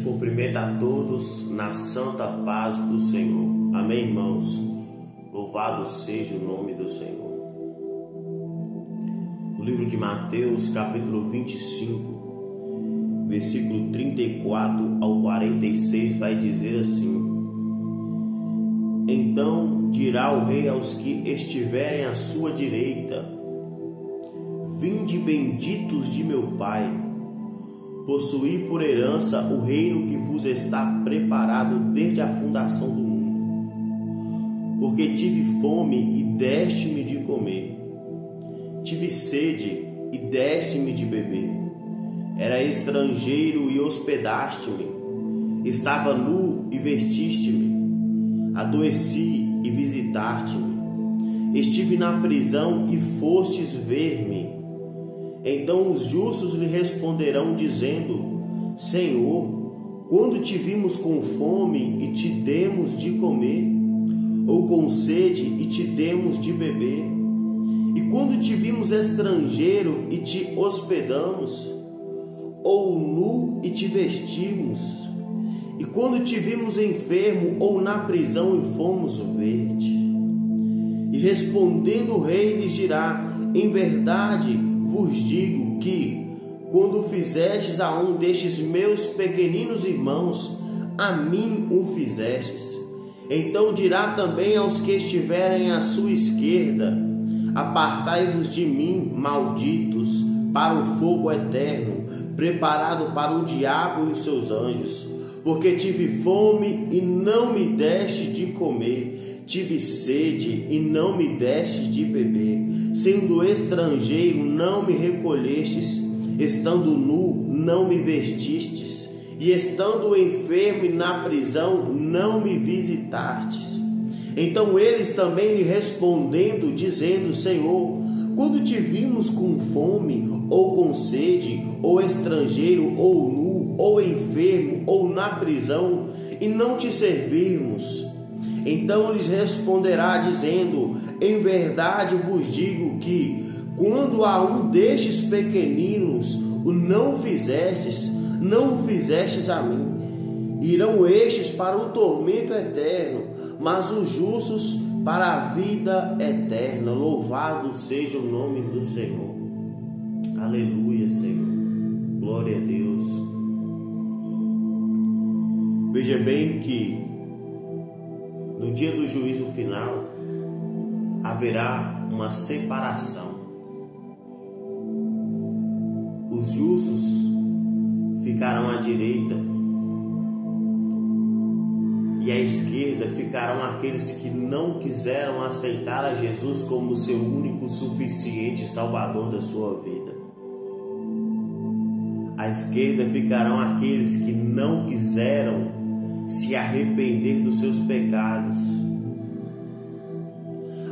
Cumprimento a todos na santa paz do Senhor. Amém, irmãos? Louvado seja o nome do Senhor. No livro de Mateus, capítulo 25, versículo 34 ao 46, vai dizer assim: Então dirá o rei aos que estiverem à sua direita: Vinde benditos de meu Pai, possuí por herança o reino que vos está preparado desde a fundação do mundo. Porque tive fome e deste-me de comer, tive sede e deste-me de beber, era estrangeiro e hospedaste-me, estava nu e vestiste-me, adoeci e visitaste-me, estive na prisão e fostes ver-me. Então os justos lhe responderão dizendo: Senhor, quando te vimos com fome e te demos de comer, ou com sede e te demos de beber? E quando te vimos estrangeiro e te hospedamos, ou nu e te vestimos? E quando te vimos enfermo ou na prisão e fomos ver-te? E respondendo o rei lhes dirá: Em verdade vos digo que, quando fizestes a um destes meus pequeninos irmãos, a mim o fizestes. Então dirá também aos que estiverem à sua esquerda: Apartai-vos de mim, malditos, para o fogo eterno, preparado para o diabo e os seus anjos. Porque tive fome e não me deste de comer, tive sede e não me deste de beber, sendo estrangeiro não me recolhestes, estando nu não me vestistes, e estando enfermo e na prisão não me visitastes. Então eles também lhe respondendo, dizendo: Senhor, quando te vimos com fome, ou com sede, ou estrangeiro, ou nu, ou enfermo, ou na prisão, e não te servirmos? Então lhes responderá, dizendo: Em verdade vos digo que, quando a um destes pequeninos o não fizestes, não o fizestes a mim. Irão estes para o tormento eterno, mas os justos para a vida eterna. Louvado seja o nome do Senhor. Aleluia, Senhor. Glória a Deus. Veja bem que no dia do juízo final haverá uma separação. Os justos ficarão à direita e à esquerda ficarão aqueles que não quiseram aceitar a Jesus como seu único, suficiente Salvador da sua vida. À esquerda ficarão aqueles que não quiseram se arrepender dos seus pecados,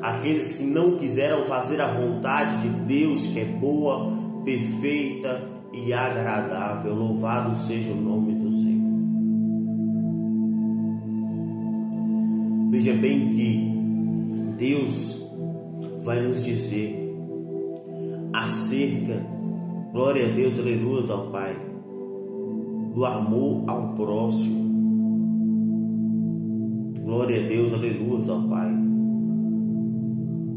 aqueles que não quiseram fazer a vontade de Deus, que é boa, perfeita e agradável. Louvado seja o nome do Senhor. Veja bem que Deus vai nos dizer acerca, glória a Deus, aleluia ao Pai, do amor ao próximo. Glória a Deus, aleluia ao Pai.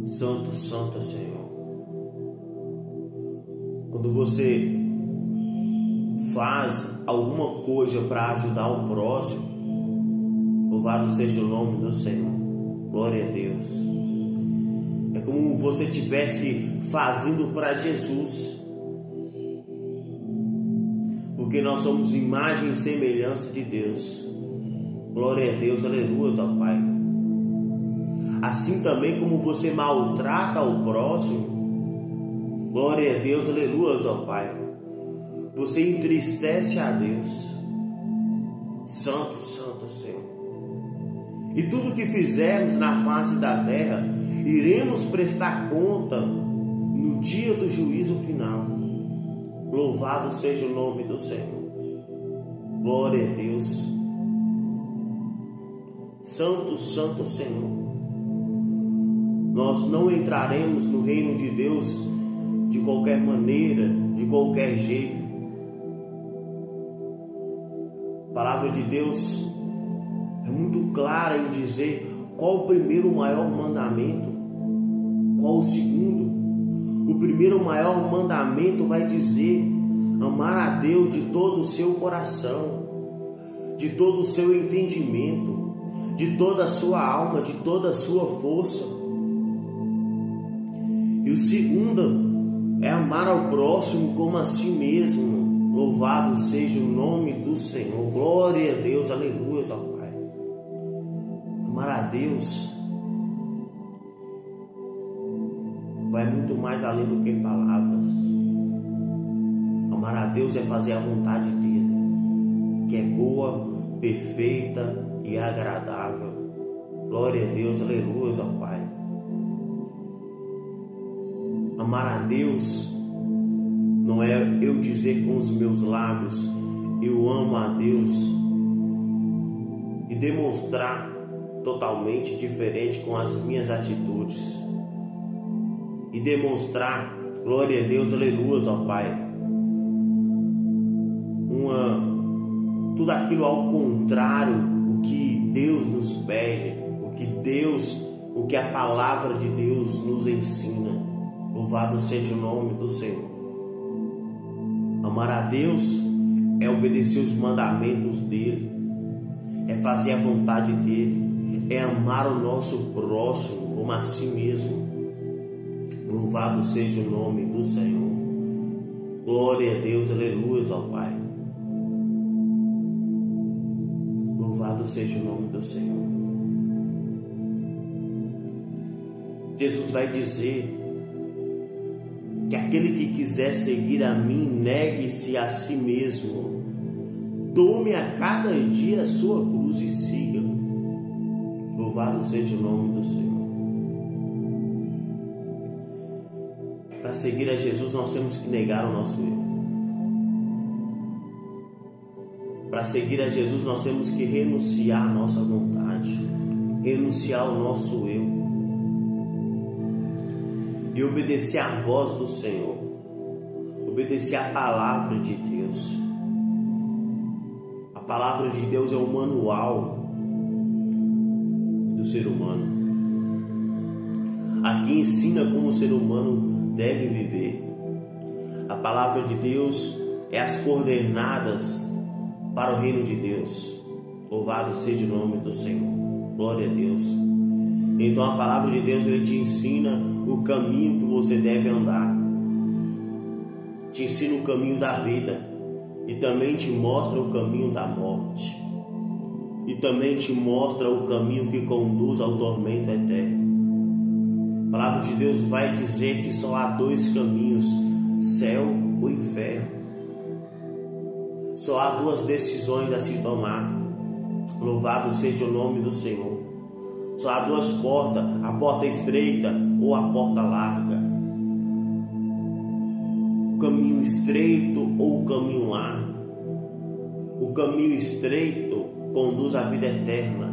Santo, santo Senhor. Quando você faz alguma coisa para ajudar o próximo, louvado seja o nome do Senhor. Glória a Deus. É como você estivesse fazendo para Jesus, porque nós somos imagem e semelhança de Deus. Glória a Deus, aleluia ao Pai. Assim também como você maltrata o próximo, glória a Deus, aleluia ao Pai, você entristece a Deus. Santo, santo Senhor. E tudo que fizermos na face da terra, iremos prestar conta no dia do juízo final. Louvado seja o nome do Senhor. Glória a Deus. Santo, santo Senhor. Nós não entraremos no reino de Deus de qualquer maneira, de qualquer jeito. A palavra de Deus é muito clara em dizer qual o primeiro maior mandamento, qual o segundo. O primeiro maior mandamento vai dizer: amar a Deus de todo o seu coração, de todo o seu entendimento, de toda a sua alma, de toda a sua força. E o segundo é amar ao próximo como a si mesmo. Louvado seja o nome do Senhor. Glória a Deus, aleluia, ó Pai. Amar a Deus vai muito mais além do que palavras. Amar a Deus é fazer a vontade dele, que é boa, perfeita e agradável. Glória a Deus, aleluia, ó Pai. Amar a Deus não é eu dizer com os meus lábios: eu amo a Deus, e demonstrar totalmente diferente com as minhas atitudes. E demonstrar, glória a Deus, aleluia, ó Pai, tudo aquilo ao contrário, o que Deus nos pede, o que a palavra de Deus nos ensina. Louvado seja o nome do Senhor. Amar a Deus é obedecer os mandamentos dele, é fazer a vontade dele, é amar o nosso próximo como a si mesmo. Louvado seja o nome do Senhor. Glória a Deus, aleluia, ó Pai. Louvado seja o nome do Senhor. Jesus vai dizer que aquele que quiser seguir a mim, negue-se a si mesmo, tome a cada dia a sua cruz e siga-me. Louvado seja o nome do Senhor. Para seguir a Jesus, nós temos que negar o nosso eu. Para seguir a Jesus, nós temos que renunciar à nossa vontade, renunciar ao nosso eu e obedecer à voz do Senhor, obedecer à palavra de Deus. A palavra de Deus é o manual do ser humano. Aqui ensina como o ser humano deve viver. A palavra de Deus é as coordenadas para o reino de Deus. Louvado seja o nome do Senhor. Glória a Deus. Então a palavra de Deus, ele te ensina o caminho que você deve andar, te ensina o caminho da vida e também te mostra o caminho da morte, e também te mostra o caminho que conduz ao tormento eterno. A palavra de Deus vai dizer que só há dois caminhos: céu ou inferno. Só há duas decisões a se tomar. Louvado seja o nome do Senhor. Só há duas portas: a porta estreita ou a porta larga. O caminho estreito ou o caminho largo. O caminho estreito conduz à vida eterna,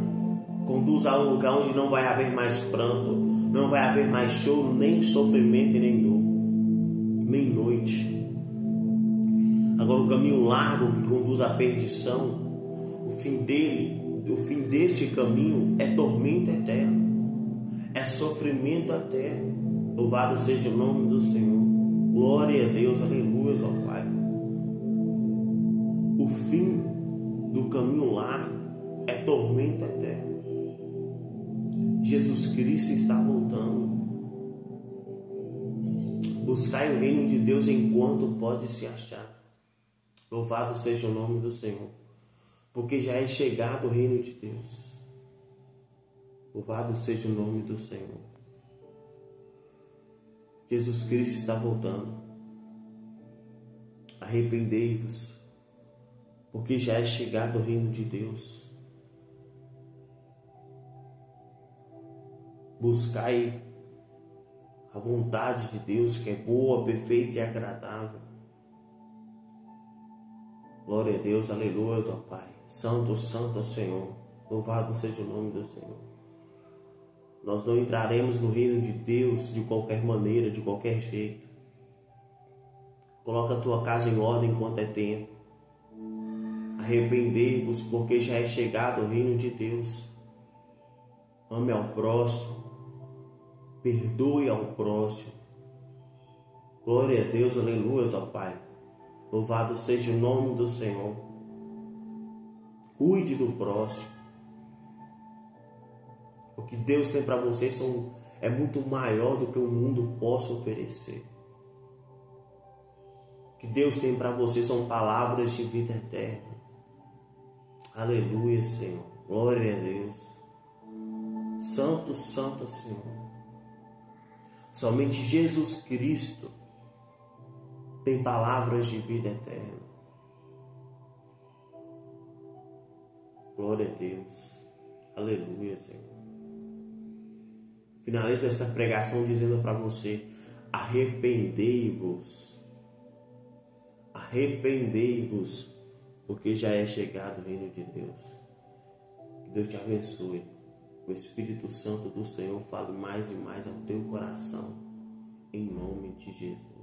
conduz a um lugar onde não vai haver mais pranto, não vai haver mais choro, nem sofrimento, nem noite. Agora o caminho largo, que conduz à perdição, o fim deste caminho é tormento eterno, é sofrimento eterno. Louvado seja o nome do Senhor. Glória a Deus, aleluia, ó Pai. O fim do caminho largo é tormento eterno. Jesus Cristo está voltando. Buscai o reino de Deus enquanto pode se achar. Louvado seja o nome do Senhor, porque já é chegado o reino de Deus. Louvado seja o nome do Senhor. Jesus Cristo está voltando. Arrependei-vos, porque já é chegado o reino de Deus. Buscai a vontade de Deus, que é boa, perfeita e agradável. Glória a Deus, aleluia, ó Pai. Santo, santo é o Senhor. Louvado seja o nome do Senhor. Nós não entraremos no reino de Deus de qualquer maneira, de qualquer jeito. Coloca a tua casa em ordem enquanto é tempo. Arrependei-vos, porque já é chegado o reino de Deus. Ame ao próximo, perdoe ao próximo. Glória a Deus, aleluia, ó Pai. Louvado seja o nome do Senhor. Cuide do próximo. O que Deus tem para vocês é muito maior do que o mundo possa oferecer. O que Deus tem para vocês são palavras de vida eterna. Aleluia, Senhor. Glória a Deus. Santo, santo Senhor. Somente Jesus Cristo tem palavras de vida eterna. Glória a Deus. Aleluia, Senhor. Finalizo essa pregação dizendo para você: arrependei-vos. Arrependei-vos, porque já é chegado o reino de Deus. Que Deus te abençoe. O Espírito Santo do Senhor fale mais e mais ao teu coração, em nome de Jesus.